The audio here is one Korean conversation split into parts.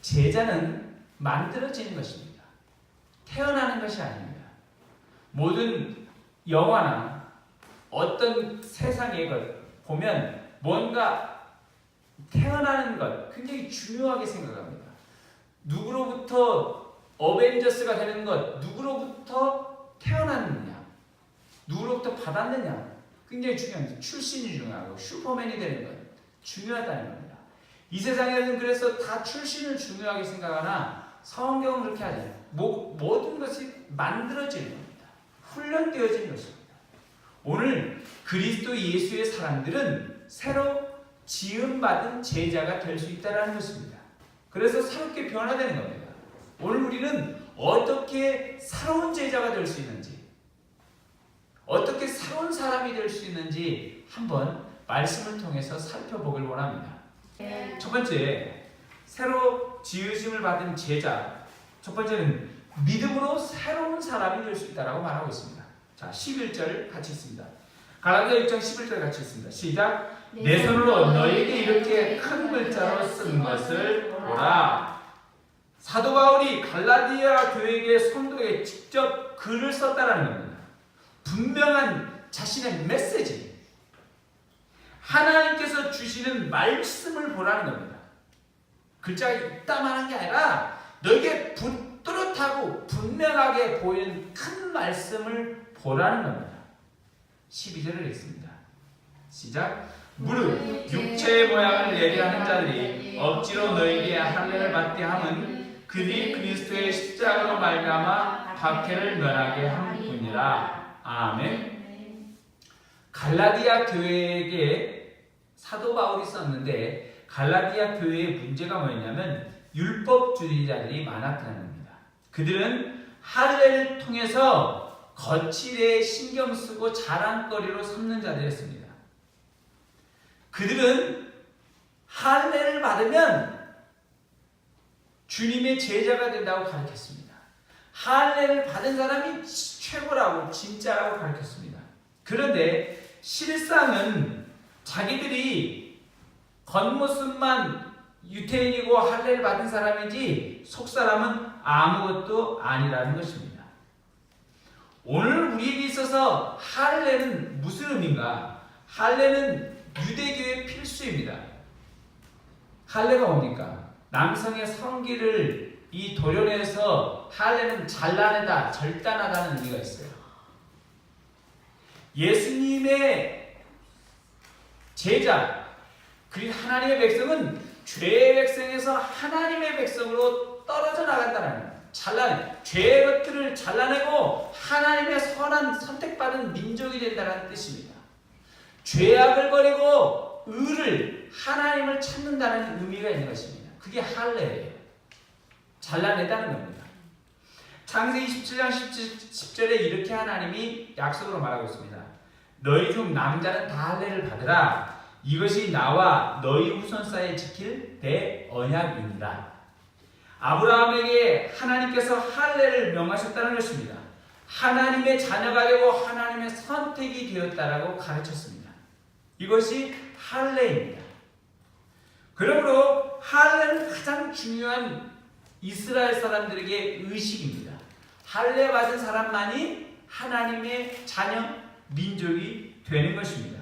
제자는 만들어지는 것입니다. 태어나는 것이 아닙니다. 모든 영화나 어떤 세상의 것 보면 뭔가 태어나는 것 굉장히 중요하게 생각합니다. 누구로부터 어벤져스가 되는 것, 누구로부터 태어났느냐, 누구로부터 받았느냐 굉장히 중요합니다. 출신이 중요하고 슈퍼맨이 되는 것 중요하다는 겁니다. 이 세상에는 그래서 다 출신을 중요하게 생각하나 성경은 그렇게 하지 않아요. 모든 것이 만들어지는 겁니다. 훈련되어지는 것입니다. 오늘 그리스도 예수의 사람들은 새로 지음받은 제자가 될 수 있다는 것입니다. 그래서 새롭게 변화되는 겁니다. 오늘 우리는 어떻게 새로운 제자가 될 수 있는지, 어떻게 새로운 사람이 될 수 있는지 한번 말씀을 통해서 살펴보길 원합니다. 첫 번째, 새로 지으심을 받은 제자. 첫 번째는 믿음으로 새로운 사람이 될 수 있다고 말하고 있습니다. 자, 11절 같이 있습니다. 갈라디아 6장 11절 같이 있습니다. 시작. 내 손으로 너에게 이렇게 큰 글자로 쓴 것을 보라. 사도 바울이 갈라디아 교회의 성도에게 직접 글을 썼다는 겁니다. 분명한 자신의 메시지, 하나님께서 주시는 말씀을 보라는 겁니다. 글자가 이따만한 게 아니라 너에게 뚜렷하고 분명하게 보이는 큰 말씀을 보라는 겁니다. 12절을 읽습니다. 시작. 무릇 육체의 모양을 내게 하는 자들이 억지로 너에게 할례를 받게 함은 그들이 그리스도의 십자가로 말미암아 박해를 면하게 함뿐이라. 아멘. 갈라디아 교회에게 사도 바울이 썼는데 갈라디아 교회의 문제가 뭐였냐면 율법주의자들이 많았다는 겁니다. 그들은 할례를 통해서 거칠에 신경 쓰고 자랑거리로 삼는 자들이었습니다. 그들은 할례를 받으면 주님의 제자가 된다고 가르쳤습니다. 할례를 받은 사람이 최고라고 진짜라고 가르쳤습니다. 그런데 실상은 자기들이 겉모습만 유태인이고 할례를 받은 사람이지 속사람은 아무것도 아니라는 것입니다. 오늘 우리에게 있어서 할례는 무슨 의미인가? 할례는 유대교의 필수입니다. 할례가 뭡니까? 남성의 성기를 이 도려내서 할례는 잘라내다, 절단하다는 의미가 있어요. 예수님의 제자, 그리고 하나님의 백성은 죄의 백성에서 하나님의 백성으로 떨어져 나간다는 거예요. 죄의 것들을 잘라내고 하나님의 선한 선택받은 민족이 된다는 뜻입니다. 죄악을 버리고 의를, 하나님을 찾는다는 의미가 있는 것입니다. 그게 할례예요. 잘라내다는 겁니다. 창세기 27장 10절에 이렇게 하나님이 약속으로 말하고 있습니다. 너희 중 남자는 다 할례를 받으라. 이것이 나와 너희 후손사에 지킬 내 언약이니라. 아브라함에게 하나님께서 할례를 명하셨다는 것입니다. 하나님의 자녀가 되고 하나님의 선택이 되었다라고 가르쳤습니다. 이것이 할례입니다. 그러므로 할례는 가장 중요한 이스라엘 사람들에게 의식입니다. 할례 받은 사람만이 하나님의 자녀, 민족이 되는 것입니다.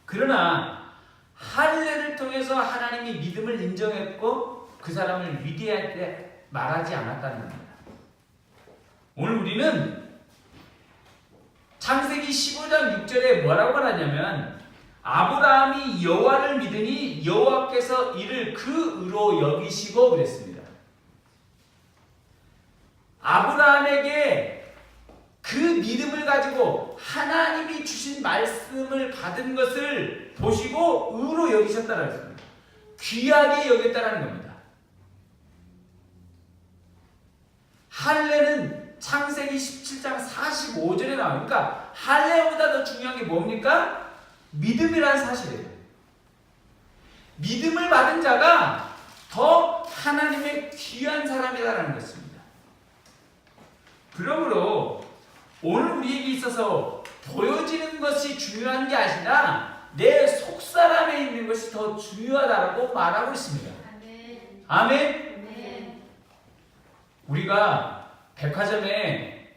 그러나 할례를 통해서 하나님이 믿음을 인정했고 그 사람을 위대하게 말하지 않았다는 겁니다. 오늘 우리는 창세기 15장 6절에 뭐라고 말하냐면 아브라함이 여호와를 믿으니 여호와께서 이를 그 의로 여기시고 그랬습니다. 아브라함에게 그 믿음을 가지고 하나님이 주신 말씀을 받은 것을 보시고 의로 여기셨다는 것입니다. 귀하게 여겼다는 겁니다. 할례는 창세기 17장 45절에 나와요. 그러니까 할례보다 더 중요한 게 뭡니까? 믿음이라는 사실이에요. 믿음을 받은 자가 더 하나님의 귀한 사람이라는 것입니다. 그러므로 오늘 우리에게 있어서 보여지는 것이 중요한 게 아니라 내 속사람에 있는 것이 더 중요하다고 말하고 있습니다. 아멘. 우리가 백화점에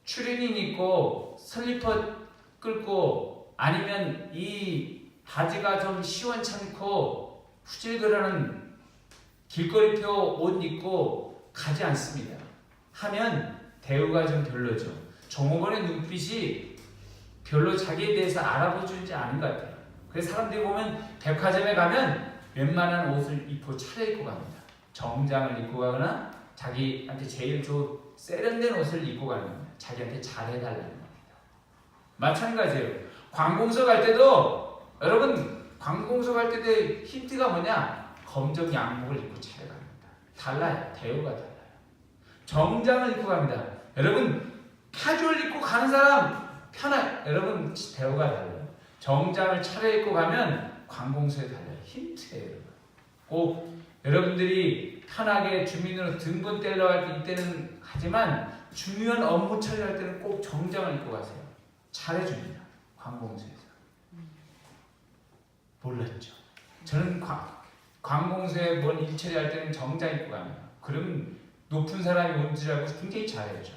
추리닝 입고 슬리퍼 끌고 아니면 이 바지가 좀 시원찮고 후질그러는 길거리표 옷 입고 가지 않습니다. 하면 대우가 좀 별로죠. 종업원의 눈빛이 별로 자기에 대해서 알아보지 않은 것 같아요. 그래서 사람들이 보면 백화점에 가면 웬만한 옷을 입고 차려입고 갑니다. 정장을 입고 가거나 자기한테 제일 세련된 옷을 입고 가는 겁니다. 자기한테 잘해달라는 겁니다. 마찬가지예요. 관공서 갈 때도 여러분 관공서 갈 때도 힌트가 뭐냐? 검정 양복을 입고 차려갑니다. 달라요. 대우가 달라요. 정장을 입고 갑니다. 여러분 캐주얼 입고 가는 사람 여러분 대우가 달라요. 정장을 차려입고 가면 관공서에 달라요. 힌트예요. 여러분. 꼭 여러분들이 편하게 주민으로 등본 떼러 갈 때는 하지만 중요한 업무 처리할 때는 꼭 정장을 입고 가세요. 잘해줍니다. 관공서에서. 몰랐죠. 저는 관공서에 뭔 일 처리할 때는 정장 입고 갑니다. 그럼 높은 사람이 온 줄 알고 굉장히 잘해줘.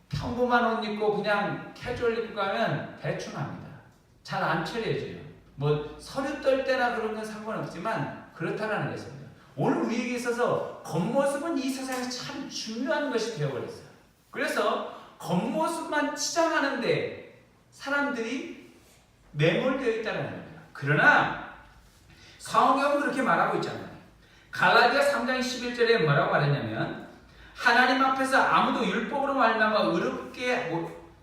평범한 옷 입고 그냥 캐주얼 입고 가면 대충 합니다. 잘 안 처리해줘요. 뭐 서류 떨 때나 그런 건 상관없지만 그렇다는 것입니다. 오늘 우리에게 있어서 겉모습은 이 세상에서 참 중요한 것이 되어버렸어요. 그래서 겉모습만 치장하는데 사람들이 매몰되어 있다는 겁니다. 그러나 성경은 그렇게 말하고 있잖아요. 갈라디아 3장 11절에 뭐라고 말했냐면 하나님 앞에서 아무도 율법으로 말미암아 의롭게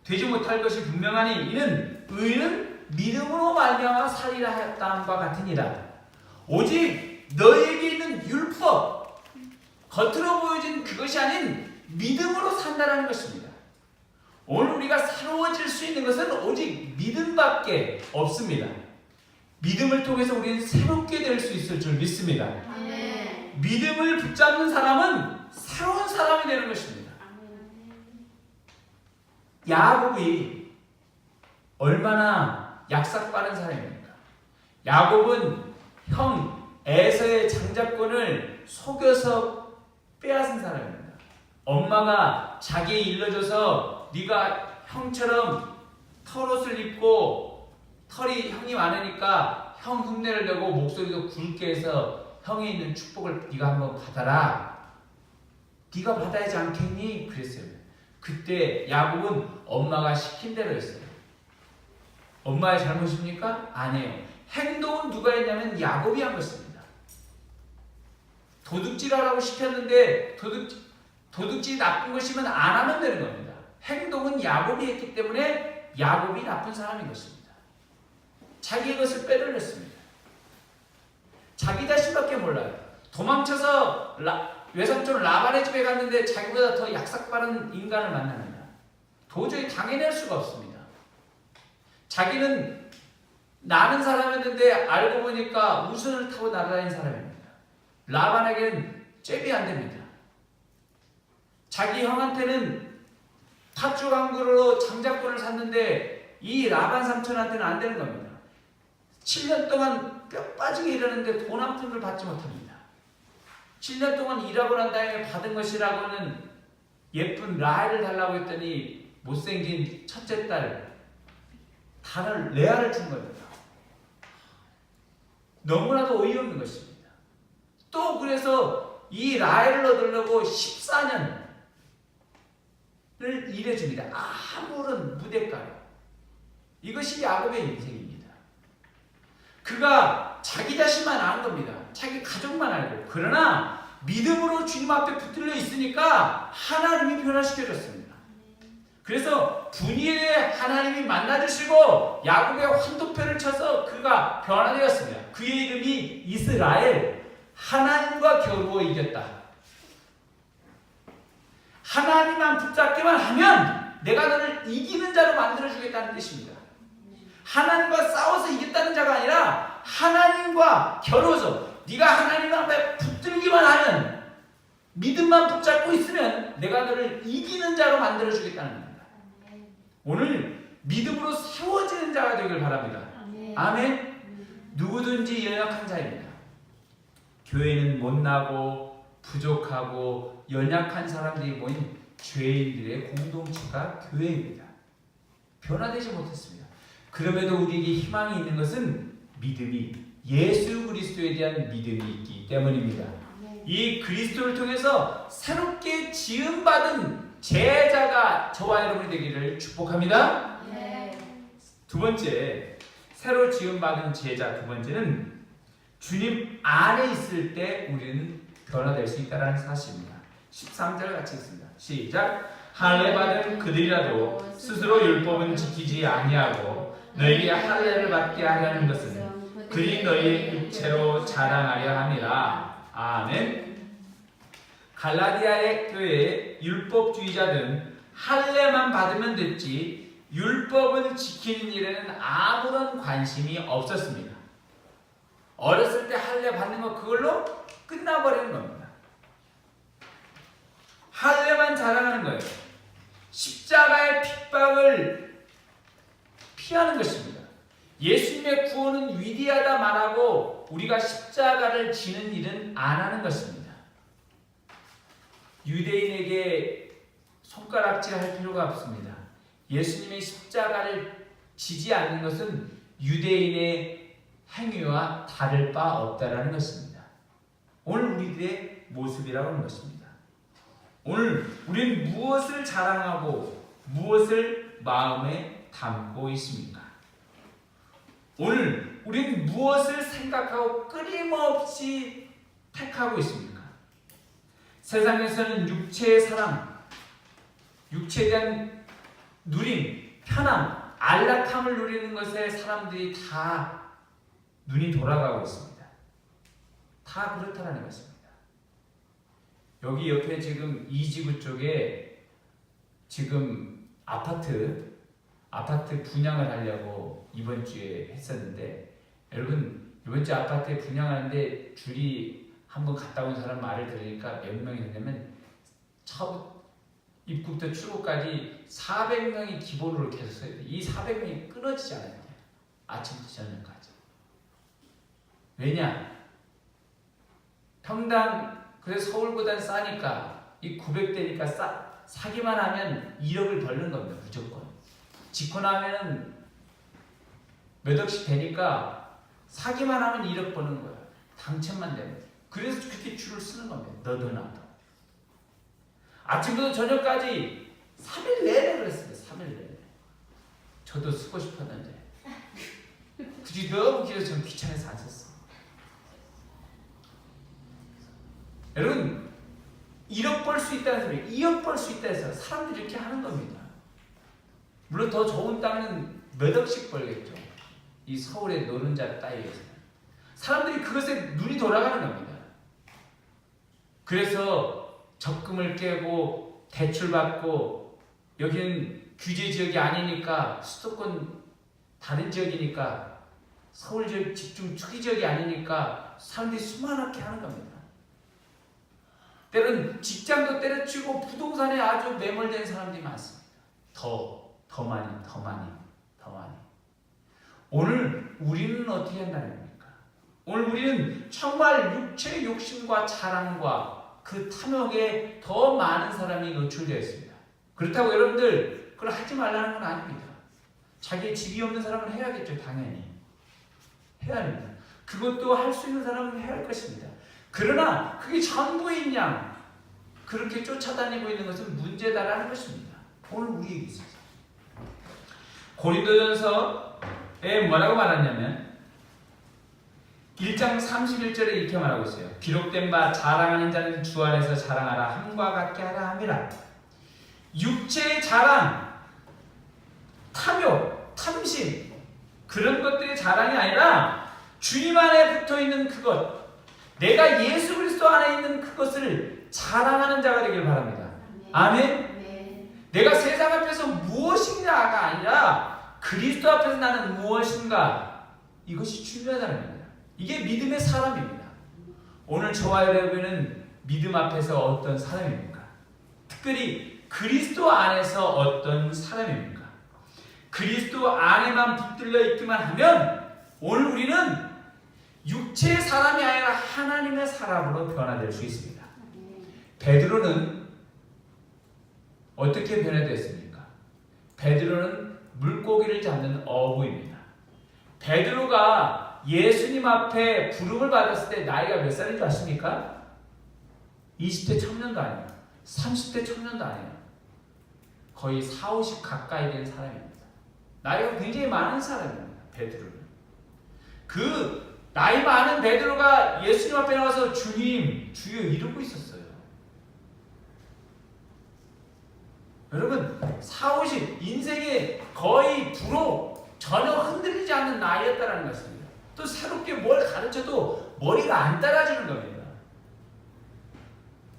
되지 못할 것이 분명하니 이는 의는 믿음으로 말미암아 살리라 하였다함과 같으니라. 오직 너에게 있는 율법 겉으로 보여진 그것이 아닌 믿음으로 산다라는 것입니다. 오늘 우리가 새로워질 수 있는 것은 오직 믿음밖에 없습니다. 믿음을 통해서 우리는 새롭게 될 수 있을 줄 믿습니다. 믿음을 붙잡는 사람은 새로운 사람이 되는 것입니다. 야곱이 얼마나 약삭빠른 사람입니까? 야곱은 형 에서의 장자권을 속여서 빼앗은 사람입니다. 엄마가 자기에 일러줘서 네가 형처럼 털옷을 입고 털이 형이 많으니까 형 흉내를 내고 목소리도 굵게 해서 형이 있는 축복을 네가 한번 받아라. 네가 받아야지 않겠니? 그랬어요. 그때 야곱은 엄마가 시킨 대로 했어요. 엄마의 잘못입니까? 아니에요. 행동은 누가 했냐면 야곱이 한 것입니다. 도둑질하라고 시켰는데 도둑질이 나쁜 것이면 안 하면 되는 겁니다. 행동은 야곱이 했기 때문에 야곱이 나쁜 사람인 것입니다. 자기의 것을 빼돌렸습니다. 자기 자신밖에 몰라요. 도망쳐서 외삼촌 라반의 집에 갔는데 자기보다 더 약삭빠른 인간을 만납니다. 도저히 당해낼 수가 없습니다. 자기는 나는 사람이었는데 알고 보니까 우선을 타고 날아다니는 사람입니다. 라반에게는 잽이 안 됩니다. 자기 형한테는 팥죽 한 그릇으로 장자권을 샀는데 이 라반 삼촌한테는 안 되는 겁니다. 7년 동안 뼈 빠지게 일하는데 돈 한 푼을 받지 못합니다. 7년 동안 일하고 난 다음에 받은 것이라고는 예쁜 라헬을 달라고 했더니 못생긴 첫째 딸 레아를 준 겁니다. 너무나도 어이없는 것입니다. 또 그래서 이 라헬을 얻으려고 14년을 일해줍니다. 아무런 무대가로. 이것이 야곱의 인생입니다. 그가 자기 자신만 아는 겁니다. 자기 가족만 알고. 그러나 믿음으로 주님 앞에 붙들려 있으니까 하나님이 변화시켜줬습니다. 그래서 분이에 하나님이 만나주시고 야곱의 환도표를 쳐서 그가 변화되었습니다. 그의 이름이 이스라엘, 하나님과 겨루어 이겼다. 하나님만 붙잡기만 하면 내가 너를 이기는 자로 만들어주겠다는 뜻입니다. 하나님과 싸워서 이겼다는 자가 아니라 하나님과 겨루어서 네가 하나님 앞에 붙들기만 하면 믿음만 붙잡고 있으면 내가 너를 이기는 자로 만들어주겠다는 겁니다. 오늘 믿음으로 세워지는 자가 되길 바랍니다. 아멘. 누구든지 연약한 자입니다. 교회는 못나고 부족하고 연약한 사람들이 모인 죄인들의 공동체가 교회입니다. 변화되지 못했습니다. 그럼에도 우리에게 희망이 있는 것은 믿음이 예수 그리스도에 대한 믿음이 있기 때문입니다. 이 그리스도를 통해서 새롭게 지음받은 제자가 저와 여러분이 되기를 축복합니다. 두 번째, 새로 지음받은 제자 두 번째는 주님 안에 있을 때 우리는 변화될 수 있다는 사실입니다. 13절 같이 읽습니다. 시작. 할례 받은 그들이라도 스스로 율법은 지키지 아니하고 너희에게 할례를 받게 하려는 것은 그리 너희의 육체로 자랑하려 함이라. 아멘. 갈라디아의 교회에 율법주의자들은 할례만 받으면 됐지 율법을 지키는 일에는 아무런 관심이 없었습니다. 어렸을 때 할례 받는 거 그걸로 끝나버리는 겁니다. 할례만 자랑하는 거예요. 십자가의 핍박을 피하는 것입니다. 예수님의 구원은 위대하다 말하고 우리가 십자가를 지는 일은 안 하는 것입니다. 유대인에게 손가락질할 필요가 없습니다. 예수님의 십자가를 지지 않는 것은 유대인의 행위와 다를 바 없다라는 것입니다. 오늘 우리들의 모습이라고 하는 것입니다. 오늘 우리는 무엇을 자랑하고 무엇을 마음에 담고 있습니까? 오늘 우리는 무엇을 생각하고 끊임없이 택하고 있습니까? 세상에서는 육체의 사랑, 육체에 대한 누림, 편함, 안락함을 누리는 것에 사람들이 다 눈이 돌아가고 있습니다. 다 그렇다는 것입니다. 여기 옆에 지금 이지구 쪽에 지금 아파트 분양을 하려고 이번 주에 했었는데, 여러분 이번 주 아파트에 분양하는데 줄이 한번 갔다 온 사람 말을 들으니까 몇 명이 됐냐면 입구부터 출구까지 400명이 기본으로 계속 서야 돼. 이 400명이 끊어지지 않아요. 아침부터 저녁까지. 왜냐? 평당 그래서 서울보단 싸니까 이 900대니까 사기만 하면 1억을 벌는 겁니다. 무조건. 짓고 나면은 몇 억씩 되니까 사기만 하면 1억 버는 거야. 당첨만 되면. 그래서 그렇게 줄을 쓰는 겁니다. 너도 나도. 아침부터 저녁까지 3일 내내 그랬습니다. 3일 내내. 저도 쓰고 싶었는데 굳이 너무 길어서 전 귀찮아서 안 썼어요. 여러분 1억 벌 수 있다는 소리, 2억 벌 수 있다 해서 사람들이 이렇게 하는 겁니다. 물론 더 좋은 땅은 몇 억씩 벌겠죠. 이 서울의 노른자 따위에서는 사람들이 그것에 눈이 돌아가는 겁니다. 그래서 적금을 깨고 대출받고, 여기는 규제 지역이 아니니까, 수도권 다른 지역이니까, 서울 지역 집중 투기 지역이 아니니까 사람들이 수많게 하는 겁니다. 때로는 직장도 때려치고 부동산에 아주 매몰된 사람들이 많습니다. 더 많이. 오늘 우리는 어떻게 한다는 겁니까? 오늘 우리는 정말 육체의 욕심과 자랑과 그 탐욕에 더 많은 사람이 노출되어 있습니다. 그렇다고 여러분들 그걸 하지 말라는 건 아닙니다. 자기의 집이 없는 사람은 해야겠죠. 당연히 해야 합니다. 그것도 할 수 있는 사람은 해야 할 것입니다. 그러나 그게 전부인 양 그렇게 쫓아다니고 있는 것은 문제다라는 것입니다. 오늘 우리에게 있어서 고린도전서에 뭐라고 말하냐면 1장 31절에 이렇게 말하고 있어요. 기록된 바 자랑하는 자는 주 안에서 자랑하라, 함과 같게 하라 함이라. 육체의 자랑, 탐욕, 탐심, 그런 것들의 자랑이 아니라 주님 안에 붙어있는 그것, 내가 예수 그리스도 안에 있는 그것을 자랑하는 자가 되길 바랍니다. 아멘. 내가 세상 앞에서 무엇인가가 아니라 그리스도 앞에서 나는 무엇인가, 이것이 중요하다는 겁니다. 이게 믿음의 사람입니다. 오늘 저와 여러분은 믿음 앞에서 어떤 사람입니까? 특별히 그리스도 안에서 어떤 사람입니까? 그리스도 안에만 붙들려 있기만 하면 오늘 우리는 육체의 사람이 아니라 하나님의 사람으로 변화될 수 있습니다. 베드로는 어떻게 변화됐습니까? 베드로는 물고기를 잡는 어부입니다. 베드로가 예수님 앞에 부름을 받았을 때 나이가 몇 살인 줄 아십니까? 20대 청년도 아니에요. 30대 청년도 아니에요. 거의 40, 50 가까이 된 사람입니다. 나이가 굉장히 많은 사람입니다. 베드로는. 그 나이 많은 베드로가 예수님 앞에 나와서 주님, 주여 이러고 있었어요. 여러분 40, 50 인생의 거의 부로 전혀 흔들리지 않는 나이였다는 것입니다. 또 새롭게 뭘 가르쳐도 머리가 안 따라주는 겁니다.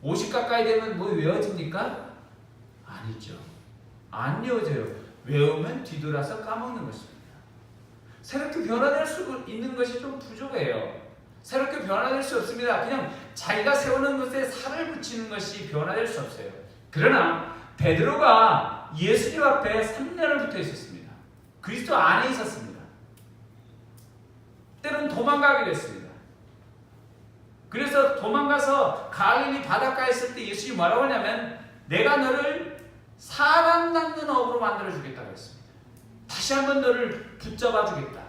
50 가까이 되면 뭐 외워집니까? 아니죠. 안 외워져요. 외우면 뒤돌아서 까먹는 것입니다. 새롭게 변화될 수 있는 것이 좀 부족해요. 새롭게 변화될 수 없습니다. 그냥 자기가 세우는 것에 살을 붙이는 것이 변화될 수 없어요. 그러나 베드로가 예수님 앞에 3년을 붙어 있었습니다. 그리스도 안에 있었습니다. 때로는 도망가게 됐습니다. 그래서 도망가서 갈릴리 바닷가에 있을 때 예수님이 뭐라고 하냐면 내가 너를 사람 낚는 어부로 만들어 주겠다고 했습니다. 다시 한번 너를 붙잡아 주겠다.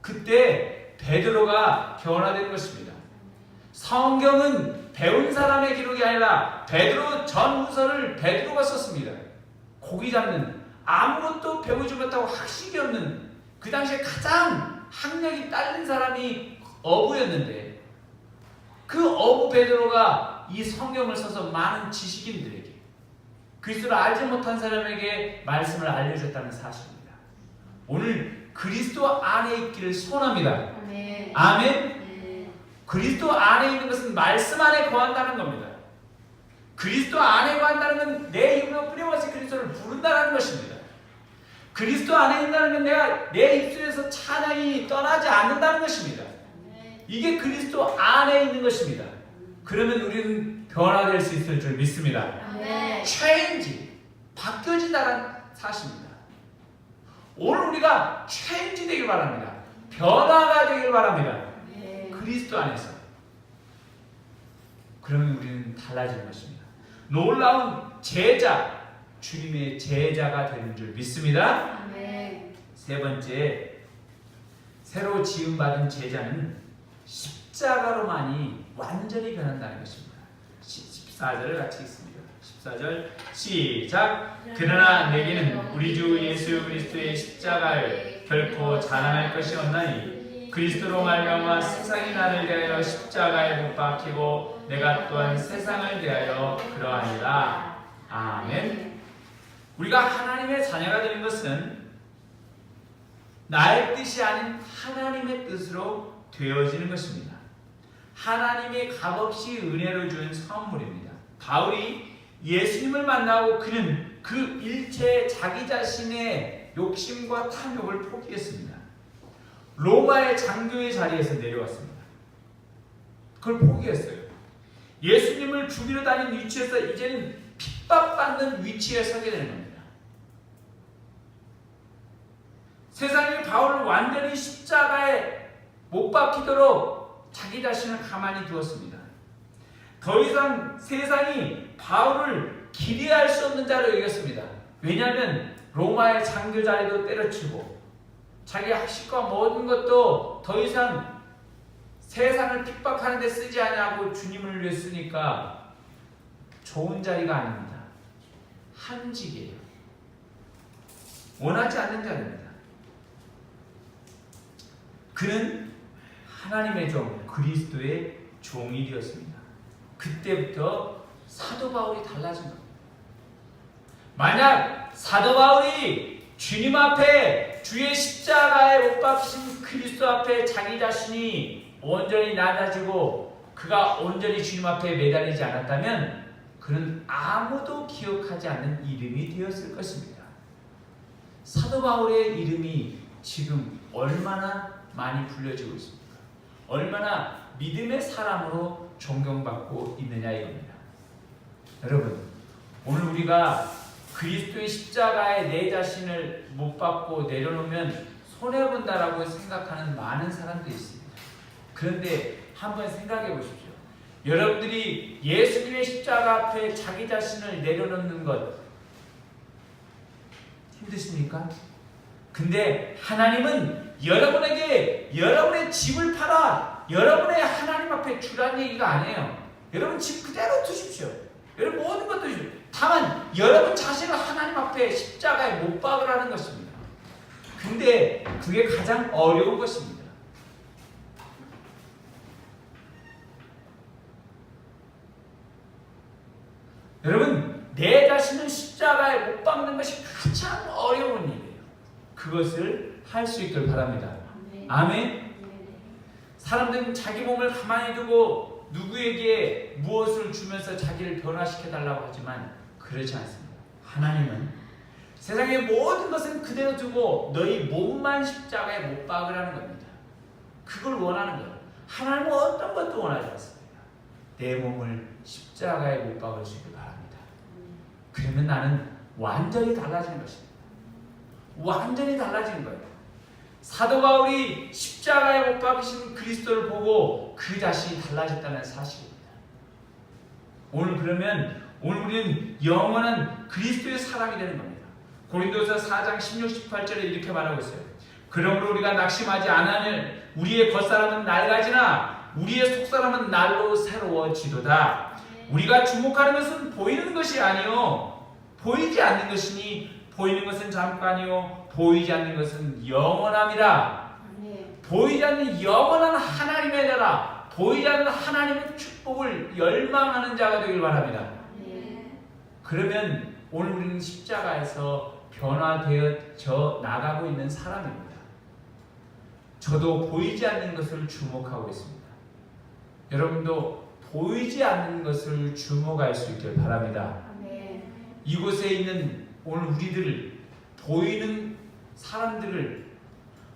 그때 베드로가 변화된 것입니다. 성경은 배운 사람의 기록이 아니라 베드로 전후서를 베드로가 썼습니다. 고기 잡는 아무것도 배우지 못하고 학식이 없는 그 당시에 가장 학력이 딸린 사람이 어부였는데 그 어부 베드로가 이 성경을 써서 많은 지식인들에게 그리스도를 알지 못한 사람에게 말씀을 알려줬다는 사실입니다. 오늘 그리스도 안에 있기를 소원합니다. 아멘. 아멘. 그리스도 안에 있는 것은 말씀 안에 거한다는 겁니다. 그리스도 안에 거한다는 건 내 입으로 뿌려서 그리스도를 부른다는 것입니다. 그리스도 안에 있다는 건 내가 내 입술에서 찬양이 떠나지 않는다는 것입니다. 이게 그리스도 안에 있는 것입니다. 그러면 우리는 변화될 수 있을 줄 믿습니다. 체인지, 바뀌어진다는 사실입니다. 오늘 우리가 체인지 되길 바랍니다. 변화가 되길 바랍니다. 그리스도 안에서. 그러면 우리는 달라지는 것입니다. 놀라운 제자, 주님의 제자가 되는 줄 믿습니다. 세 번째, 새로 지음받은 제자는 십자가로만이 완전히 변한다는 것입니다. 14절을 같이 읽습니다. 14절 시작. 그러나 내게는 우리 주 예수 그리스도의 십자가를 결코 자랑할 것이 없나니 그리스도로 말미암아 세상이 나를 대하여 십자가에 못 박히고 내가 또한 세상을 대하여 그러하니라. 아멘. 우리가 하나님의 자녀가 되는 것은 나의 뜻이 아닌 하나님의 뜻으로 되어지는 것입니다. 하나님의 값없이 은혜로 준 선물입니다. 바울이 예수님을 만나고 그는 그 일체의 자기 자신의 욕심과 탐욕을 포기했습니다. 로마의 장교의 자리에서 내려왔습니다. 그걸 포기했어요. 예수님을 죽이러 다니는 위치에서 이제는 핍박받는 위치에 서게 되는 겁니다. 세상이 바울을 완전히 십자가에 못 박히도록 자기 자신을 가만히 두었습니다. 더 이상 세상이 바울을 기대할 수 없는 자로 여겼습니다. 왜냐하면 로마의 장교 자리도 때려치고 자기 학식과 모든 것도 더 이상 세상을 핍박하는 데 쓰지 않냐고 주님을 위해 쓰니까 좋은 자리가 아닙니다. 한직이에요. 원하지 않는 자리입니다. 그는 하나님의 종 그리스도의 종이 되었습니다. 그때부터 사도 바울이 달라진 겁니다. 만약 사도 바울이 주님 앞에 주의 십자가에 못 박히신 그리스도 앞에 자기 자신이 온전히 낮아지고 그가 온전히 주님 앞에 매달리지 않았다면 그는 아무도 기억하지 않는 이름이 되었을 것입니다. 사도 바울의 이름이 지금 얼마나 많이 불려지고 있습니까? 얼마나 믿음의 사람으로 존경받고 있느냐 이겁니다. 여러분, 오늘 우리가 그리스도의 십자가에 내 자신을 못 박고 내려놓으면 손해본다라고 생각하는 많은 사람들이 있습니다. 그런데 한번 생각해 보십시오. 여러분들이 예수님의 십자가 앞에 자기 자신을 내려놓는 것 힘드십니까? 근데 하나님은 여러분에게 여러분의 집을 팔아 여러분의 하나님 앞에 주라는 얘기가 아니에요. 여러분 집 그대로 두십시오. 여러분 모든 것 두십시오. 다만 여러분 자신을 하나님 앞에 십자가에 못 박으라는 것입니다. 근데 그게 가장 어려운 것입니다. 여러분 내 자신을 십자가에 못 박는 것이 가장 어려운 일이에요. 그것을 할 수 있길 바랍니다. 아멘. 사람들은 자기 몸을 가만히 두고 누구에게 무엇을 주면서 자기를 변화시켜달라고 하지만 그렇지 않습니다. 하나님은 세상의 모든 것은 그대로 두고 너희 몸만 십자가에 못 박으라는 겁니다. 그걸 원하는 거예요. 하나님은 어떤 것도 원하지 않습니다. 내 몸을 십자가에 못 박을 수 있길 바랍니다. 그러면 나는 완전히 달라지는 것입니다. 완전히 달라지는 거예요. 사도 바울이 십자가에 못 박으신 그리스도를 보고 그 자신이 달라졌다는 사실입니다. 오늘 그러면 오늘 우리는 영원한 그리스도의 사람이 되는 겁니다. 고린도서 4장 16, 18절에 이렇게 말하고 있어요. 그러므로 우리가 낙심하지 않으니 우리의 겉사람은 낡아지나 우리의 속사람은 날로 새로워지도다. 우리가 주목하는 것은 보이는 것이 아니요 보이지 않는 것이니 보이는 것은 잠깐이요 보이지 않는 것은 영원함이라. 보이지 않는 영원한 하나님의 나라, 보이지 않는 하나님의 축복을 열망하는 자가 되길 바랍니다. 그러면 오늘 우리는 십자가에서 변화되어져 나가고 있는 사람입니다. 저도 보이지 않는 것을 주목하고 있습니다. 여러분도 보이지 않는 것을 주목할 수 있길 바랍니다. 이곳에 있는 오늘 우리들을 보이는 사람들을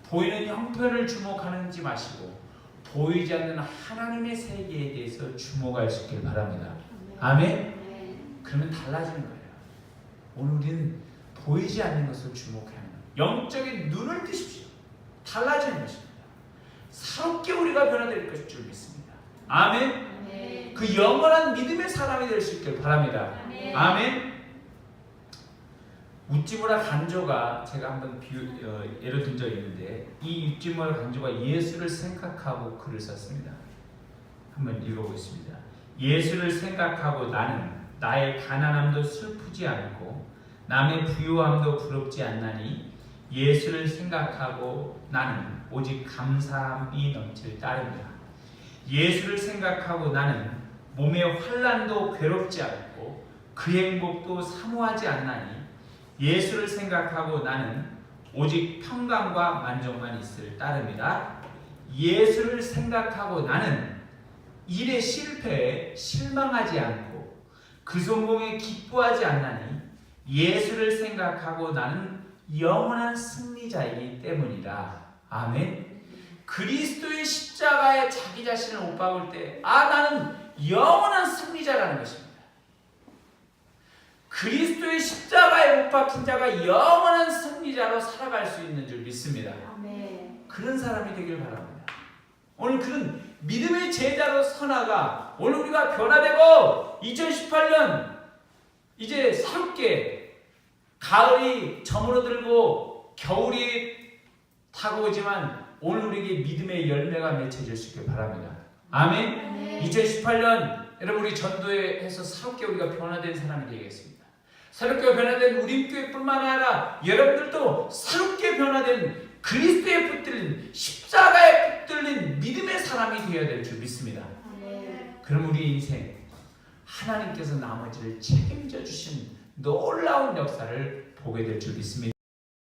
보이는 형편을 주목하는지 마시고 보이지 않는 하나님의 세계에 대해서 주목할 수 있길 바랍니다. 아멘? 그러면 달라지는 거예요. 오늘 우리는 보이지 않는 것을 주목해야 합니다. 영적인 눈을 뜨십시오. 달라지는 것입니다. 새롭게 우리가 변화될 것일 줄 믿습니다. 아멘? 그 영원한 믿음의 사람이 될 수 있길 바랍니다. 아멘? 우찌무라 간조가 제가 한번 예를 든 적이 있는데 이 우찌무라 간조가 예수를 생각하고 글을 썼습니다. 한번 읽어보겠습니다. 예수를 생각하고 나는 나의 가난함도 슬프지 않고 남의 부유함도 부럽지 않나니 예수를 생각하고 나는 오직 감사함이 넘칠 따름이라. 예수를 생각하고 나는 몸의 환난도 괴롭지 않고 그 행복도 사모하지 않나니 예수를 생각하고 나는 오직 평강과 만족만 있을 따름이라. 예수를 생각하고 나는 일의 실패에 실망하지 않고 그 성공에 기뻐하지 않나니 예수를 생각하고 나는 영원한 승리자이기 때문이다. 아멘. 그리스도의 십자가에 자기 자신을 못 박을 때 나는 영원한 승리자라는 것입니다. 그리스도의 십자가에 못 박힌 자가 영원한 승리자로 살아갈 수 있는 줄 믿습니다. 아멘. 그런 사람이 되길 바랍니다. 오늘 그런 믿음의 제자로 서나가 오늘 우리가 변화되고 2018년 이제 새롭게 가을이 저물어들고 겨울이 다가오지만 오늘 우리에게 믿음의 열매가 맺혀질 수 있길 바랍니다. 아멘. 2018년 여러분 우리 전도회에서 새롭게 우리가 변화된 사람이 되겠습니다. 새롭게 변화된 우림교회뿐만 아니라 여러분들도 새롭게 변화된 그리스도에 붙들린 십자가에 붙들린 믿음의 사람이 되어야 될 줄 믿습니다. 그럼 우리 인생 하나님께서 나머지를 책임져 주신 놀라운 역사를 보게 될 줄 믿습니다.